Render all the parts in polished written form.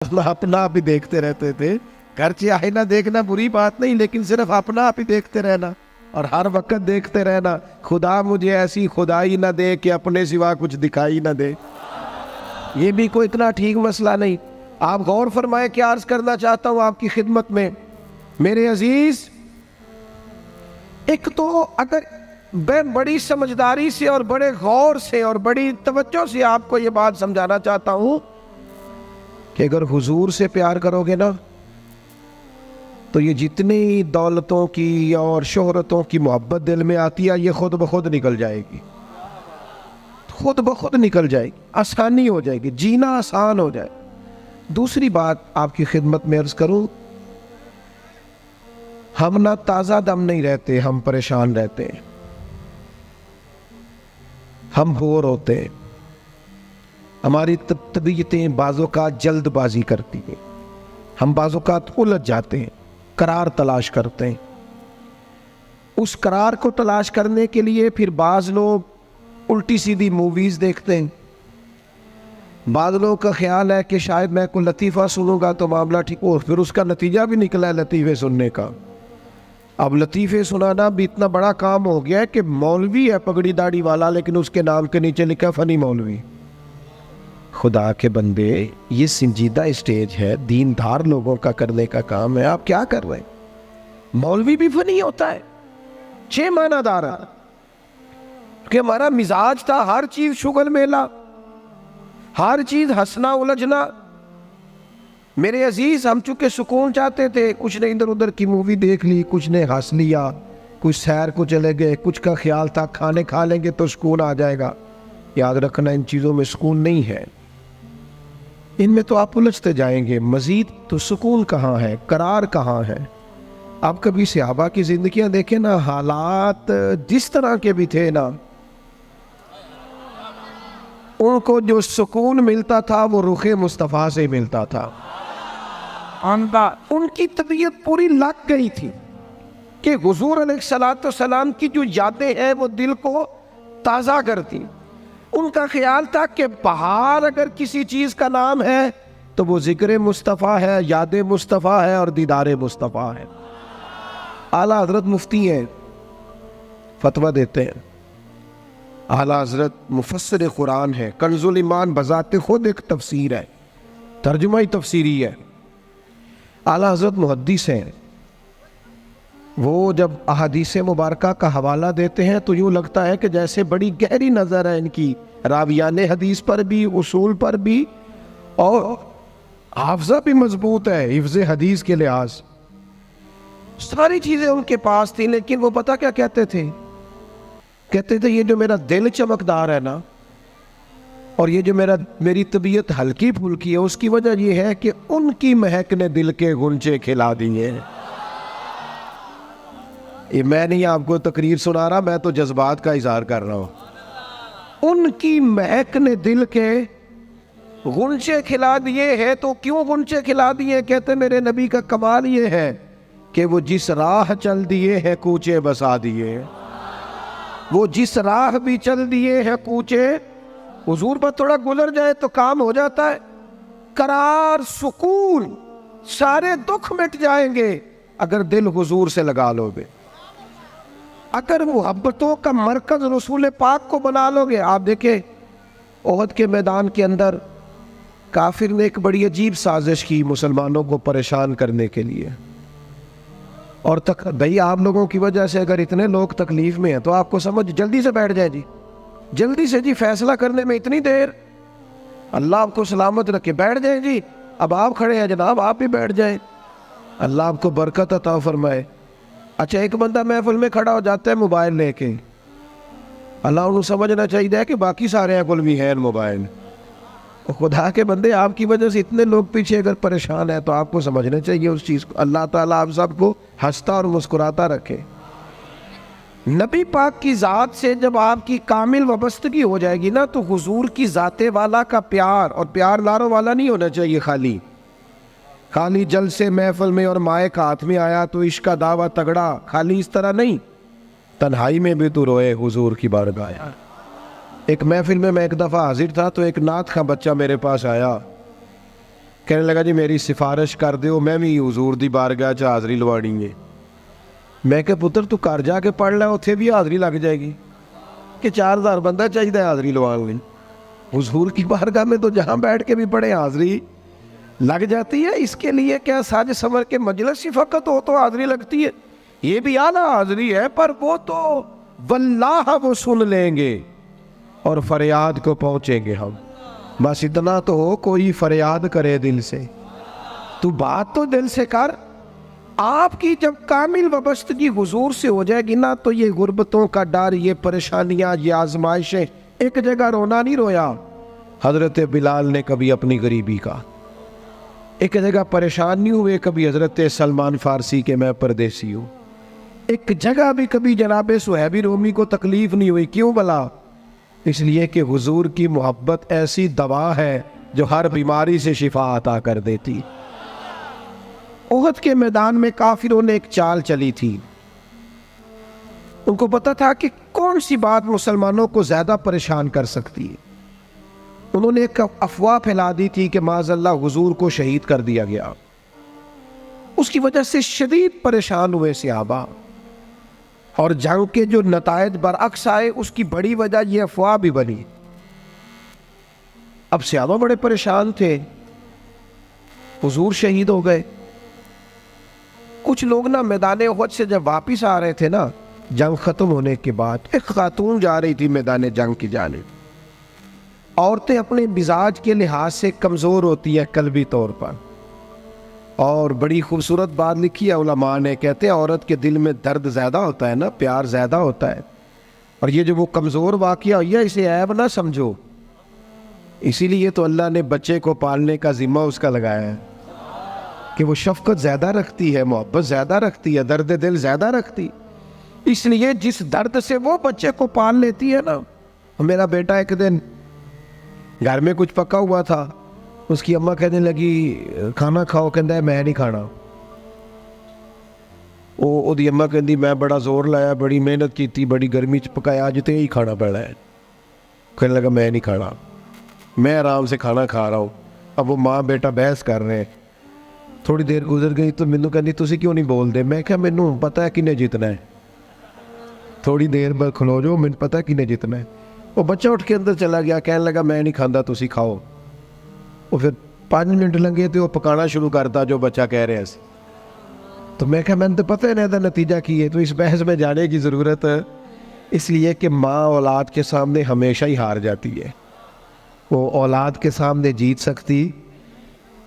अपना आप ही देखते रहते थे। घर से आईना देखना बुरी बात नहीं, लेकिन सिर्फ अपना आप ही देखते रहना और हर वक्त देखते रहना, खुदा मुझे ऐसी खुदाई ना दे कि अपने सिवा कुछ दिखाई ना दे। ये भी कोई इतना ठीक मसला नहीं। आप गौर फरमाए, क्या अर्ज करना चाहता हूँ आपकी खिदमत में मेरे अजीज। एक तो अगर मैं बड़ी समझदारी से और बड़े गौर से और बड़ी तवज्जो से आपको ये बात समझाना चाहता हूँ कि अगर हुजूर से प्यार करोगे ना, तो ये जितनी दौलतों की और शोहरतों की मोहब्बत दिल में आती है, ये खुद ब खुद निकल जाएगी, खुद ब खुद निकल जाएगी, आसानी हो जाएगी, जीना आसान हो जाए। दूसरी बात आपकी खिदमत में अर्ज करूं, हम ना ताज़ा दम नहीं रहते, हम परेशान रहते हैं, हम बोर होते हैं, हमारी तबीयतें बाज़ोकात जल्दबाजी करती हैं, हम बाज़ोकात उलझ जाते हैं, करार तलाश करते हैं। उस करार को तलाश करने के लिए फिर बाज़ लोग उल्टी सीधी मूवीज़ देखते हैं। बाज़ लोगों का ख्याल है कि शायद मैं कोई लतीफ़ा सुनूंगा तो मामला ठीक हो, फिर उसका नतीजा भी निकला है लतीफ़े सुनने का। अब लतीफ़े सुनाना भी इतना बड़ा काम हो गया है कि मौलवी है पगड़ी दाढ़ी वाला, लेकिन उसके नाम के नीचे लिखा फ़नी मौलवी। खुदा के बंदे, ये संजीदा स्टेज है, दीनदार लोगों का करने का काम है, आप क्या कर रहे हैं? मौलवी भी फनी होता है, 6 मानादार है कि हमारा मिजाज था हर चीज शुगल मेला, हर चीज हंसना उलझना। मेरे अजीज, हम चूंकि सुकून चाहते थे, कुछ ने इधर उधर की मूवी देख ली, कुछ ने हंस लिया, कुछ सैर को चले गए, कुछ का ख्याल था खाने खा लेंगे तो सुकून आ जाएगा। याद रखना, इन चीज़ों में सुकून नहीं है, इनमें तो आप उलझते जाएंगे। मजीद तो सुकून कहाँ है, करार कहाँ है? आप कभी सहाबा की जिंदगियां देखें ना, हालात जिस तरह के भी थे ना, उनको जो सुकून मिलता था वो रुखे मुस्तफ़ा से मिलता था। उनकी तबीयत पूरी लग गई थी कि हुजूर अलैहिस्सलाम की जो यादें हैं वो दिल को ताज़ा करती। उनका ख्याल था कि बाहर अगर किसी चीज़ का नाम है तो वो ज़िक्र मुस्तफ़ा है, याद मुस्तफ़ा है और दीदार मुस्तफ़ा है। आला हज़रत मुफ्ती हैं, फतवा देते हैं। आला हज़रत मुफस्सिर कुरान है, कंजुल ईमान बज़ाते खुद एक तफसीर है, तर्जुमा ही तफसीरी है। आला हज़रत मुहद्दिस हैं, वो जब अहादीस मुबारका का हवाला देते हैं तो यूँ लगता है कि जैसे बड़ी गहरी नज़र है इनकी, रावियाने हदीस पर भी, उसूल पर भी, और हाफ़ज़ा भी मजबूत है हिफ्ज़े हदीस के लिहाज। सारी चीज़ें उनके पास थी, लेकिन वो पता क्या कहते थे? कहते थे ये जो मेरा दिल चमकदार है ना, और ये जो मेरी तबीयत हल्की फुल्की है, उसकी वजह ये है कि उनकी महक ने दिल के गुंचे खिला दिए। ये मैं नहीं आपको तकरीर सुना रहा, मैं तो जज्बात का इजहार कर रहा हूं। उनकी महक ने दिल के गुंचे खिला दिए हैं। तो क्यों गुंचे खिला दिए? कहते मेरे नबी का कमाल ये है कि वो जिस राह चल दिए हैं कूचे बसा दिए। वो जिस राह भी चल दिए हैं कूचे, हुजूर पर थोड़ा गुजर जाए तो काम हो जाता है। करार, सुकून, सारे दुख मिट जाएंगे अगर दिल हुजूर से लगा लोगे। अगर मोहब्बतों का मरकज रसूल पाक को बना लोगे। आप देखें ओहद के मैदान के अंदर काफिर ने एक बड़ी अजीब साजिश की मुसलमानों को परेशान करने के लिए। और भाई आप लोगों की वजह से अगर इतने लोग तकलीफ में हैं तो आपको समझ जल्दी से बैठ जाए जी, जल्दी से जी, फैसला करने में इतनी देर, अल्लाह आपको सलामत रखे, बैठ जाए जी। अब आप खड़े हैं जनाब, आप भी बैठ जाए, अल्लाह आपको बरकत अता फरमाए। अच्छा, एक बंदा महफिल में खड़ा हो जाता है मोबाइल लेके, अल्लाह उन्हें समझना चाहिए कि बाकी सारे कुल भी है मोबाइल। और खुदा के बंदे, आपकी वजह से इतने लोग पीछे अगर परेशान है तो आपको समझना चाहिए उस चीज़ को। अल्लाह ताला आप सबको हंसता और मुस्कुराता रखे। नबी पाक की ज़ात से जब आपकी कामिल वाबस्तगी हो जाएगी ना, तो हुजूर की ज़ाते वाला का प्यार, और प्यार लारों वाला नहीं होना चाहिए, खाली जल से महफिल में और माए का हाथ में आया तो इश्क का दावा तगड़ा, खाली इस तरह नहीं। तन्हाई में भी तू रोए हुजूर की बारगाह। एक महफिल में मैं एक दफ़ा हाजिर था तो एक नात का बच्चा मेरे पास आया कहने लगा जी मेरी सिफारिश कर दो, मैं भी हजूर दी बारगाह च हाज़री लवानी है। मैं क्या पुत्र तू घर जाके पढ़ लै, उत्थे भी हाज़री लग जाएगी कि 4000 बंदा चाहिए हाज़री लवाने लई। हुजूर की बारगाह में तो जहाँ बैठ के भी पढ़े हाज़री लग जाती है। इसके लिए क्या साज संवर के मजलिस ही फ़कत हो तो हाज़री लगती है? ये भी आला हाज़री है, पर वो तो वल्लाह वो सुन लेंगे और फरियाद को पहुँचेंगे हम। बस इतना तो हो, कोई फरियाद करे दिल से, तू बात तो दिल से कर। आपकी जब कामिल वाबस्तगी हुजूर से हो जाएगी ना, तो ये गुर्बतों का डर, ये परेशानियाँ, ये आजमाइशें, एक जगह रोना नहीं रोया हज़रत बिलाल ने कभी अपनी गरीबी का, एक जगह परेशान नहीं हुए कभी हज़रत सलमान फ़ारसी के मैं परदेसी हूँ, एक जगह भी कभी जनाब सुहैबी रोमी को तकलीफ़ नहीं हुई। क्यों भला? इसलिए कि हुजूर की मोहब्बत ऐसी दवा है जो हर बीमारी से शिफा अता कर देती। ओहद के मैदान में काफिरों ने एक चाल चली थी। उनको पता था कि कौन सी बात मुसलमानों को ज्यादा परेशान कर सकती है। उन्होंने एक अफवाह फैला दी थी कि माज़अल्लाह हुजूर को शहीद कर दिया गया। उसकी वजह से शदीद परेशान हुए सहाबा, और जंग के जो नतायज बरअक्स आए उसकी बड़ी वजह यह अफवाह भी बनी। अब सहाबा बड़े परेशान थे, हुजूर शहीद हो गए। कुछ लोग ना मैदान उहद से जब वापिस आ रहे थे ना, जंग खत्म होने के बाद, एक खातून जा रही थी मैदान जंग की जानिब। औरतें अपने मिजाज के लिहाज से कमज़ोर होती हैं कल्बी तौर पर, और बड़ी खूबसूरत बात लिखी है उलमा ने, कहते हैं औरत के दिल में दर्द ज़्यादा होता है ना, प्यार ज़्यादा होता है, और ये जो वो कमज़ोर वाक़या हुई है इसे ऐब ना समझो। इसीलिए तो अल्लाह ने बच्चे को पालने का ज़िम्मा उसका लगाया है कि वो शफ़क़त ज़्यादा रखती है, मोहब्बत ज़्यादा रखती है, दर्द दिल ज़्यादा रखती। इसलिए जिस दर्द से वो बच्चे को पाल लेती है ना। मेरा बेटा एक दिन घर में कुछ पका हुआ था, उसकी अम्मा कहने लगी खाना खाओ, कहता है मैं नहीं खाना। ओदी अम्मा कहती मैं बड़ा जोर लाया, बड़ी मेहनत की, बड़ी गर्मी च पकाया, अज तो यही खाना पैना है। कहने लगा मैं नहीं खाना, मैं आराम से खाना खा रहा हूँ। अब वो माँ बेटा बहस कर रहे हैं। थोड़ी देर गुजर गई तो मैनू कहती तुसी क्यों नहीं बोलते? मैं क्या मैनू पता है किन्ने जितना है, थोड़ी देर बाद खलो जाओ, मैनू पता है किन्ने जितना है। वो बच्चा उठ के अंदर चला गया, कहने लगा मैं नहीं खाता, तुसी खाओ। वो फिर 5 मिनट लगे तो वो पकाना शुरू करता जो बच्चा कह रहे थे। तो मैं क्या मैंने तो पता है ना नतीजा की है, तो इस बहस में जाने की ज़रूरत है। इसलिए कि माँ औलाद के सामने हमेशा ही हार जाती है। वो औलाद के सामने जीत सकती,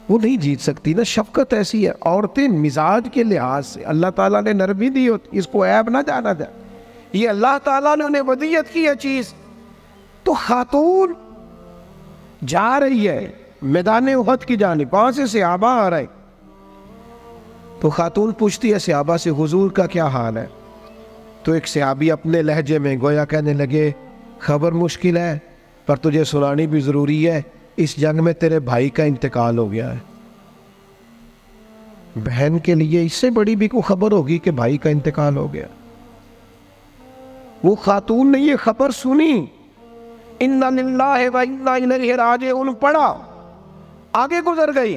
वो नहीं जीत सकती ना। शफकत ऐसी है। औरतें मिजाज के लिहाज से अल्लाह ताला ने नरमी दी होती, इसको ऐब ना जाना जाए, ये अल्लाह ताला ने उन्हें वदियत की है चीज़। तो खातून जा रही है मैदान उहद की जानिब, वहां से सहाबा आ रहे। तो खातून पूछती है सहाबा से हुजूर का क्या हाल है? तो एक सहाबी अपने लहजे में गोया कहने लगे खबर मुश्किल है, पर तुझे सुनानी भी ज़रूरी है। इस जंग में तेरे भाई का इंतकाल हो गया है। बहन के लिए इससे बड़ी भी कोई खबर होगी कि भाई का इंतकाल हो गया? वो खातून ने ये खबर सुनी, इन्ना लिल्लाहि व इन्ना इलैहि राजिऊन पढ़ा, आगे गुजर गई।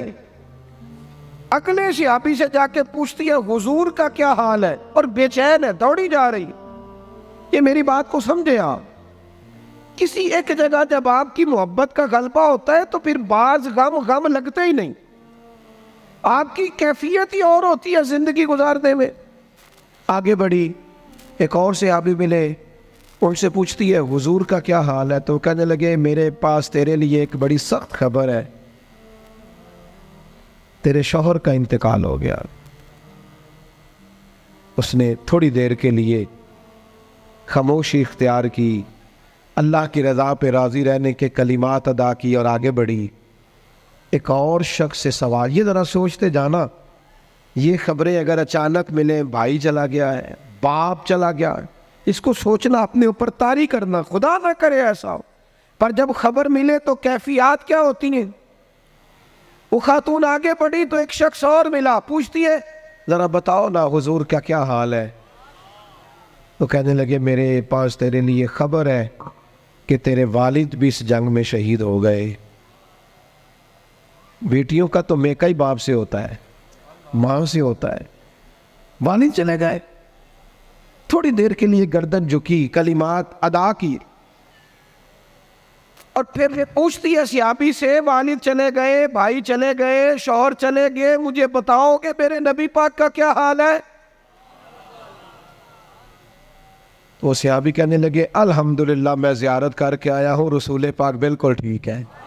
अगले सहाबी से जाके पूछती है हुजूर का क्या हाल है, और बेचैन है, दौड़ी जा रही। ये मेरी बात को समझे आप। किसी एक जगह जब आपकी मोहब्बत का गलबा होता है तो फिर बाज गम लगते ही नहीं। आपकी कैफियत ही और होती है जिंदगी गुजारने में। आगे बढ़ी, एक और से आबी मिले, उनसे पूछती है हुजूर का क्या हाल है? तो कहने लगे मेरे पास तेरे लिए एक बड़ी सख्त खबर है, तेरे शौहर का इंतकाल हो गया। उसने थोड़ी देर के लिए खामोशी इख्तियार की, अल्लाह की रज़ा पे राज़ी रहने के कलिमात अदा की और आगे बढ़ी। एक और शख्स से सवाल, ये ज़रा सोचते जाना, ये खबरें अगर अचानक मिले, भाई चला गया है, बाप चला गया है, इसको सोचना, अपने ऊपर तारी करना, खुदा ना करे ऐसा हो। पर जब खबर मिले तो कैफियत क्या होती है। वो खातून आगे बढ़ी तो एक शख्स और मिला, पूछती है ज़रा बताओ ना हुजूर का क्या हाल है? तो कहने लगे मेरे पास तेरे लिए खबर है कि तेरे वालिद भी इस जंग में शहीद हो गए। बेटियों का तो मेका ही बाप से होता है, माँ से होता है। वालिद चले गए, थोड़ी देर के लिए गर्दन झुकी, कलिमात अदा की, और फिर पूछती है सहाबी से, वालिद चले गए, भाई चले गए, शौहर चले गए, मुझे बताओ कि मेरे नबी पाक का क्या हाल है। तो सहाबी कहने लगे, अल्हम्दुलिल्लाह मैं ज़ियारत करके आया हूँ, रसूल पाक बिल्कुल ठीक है।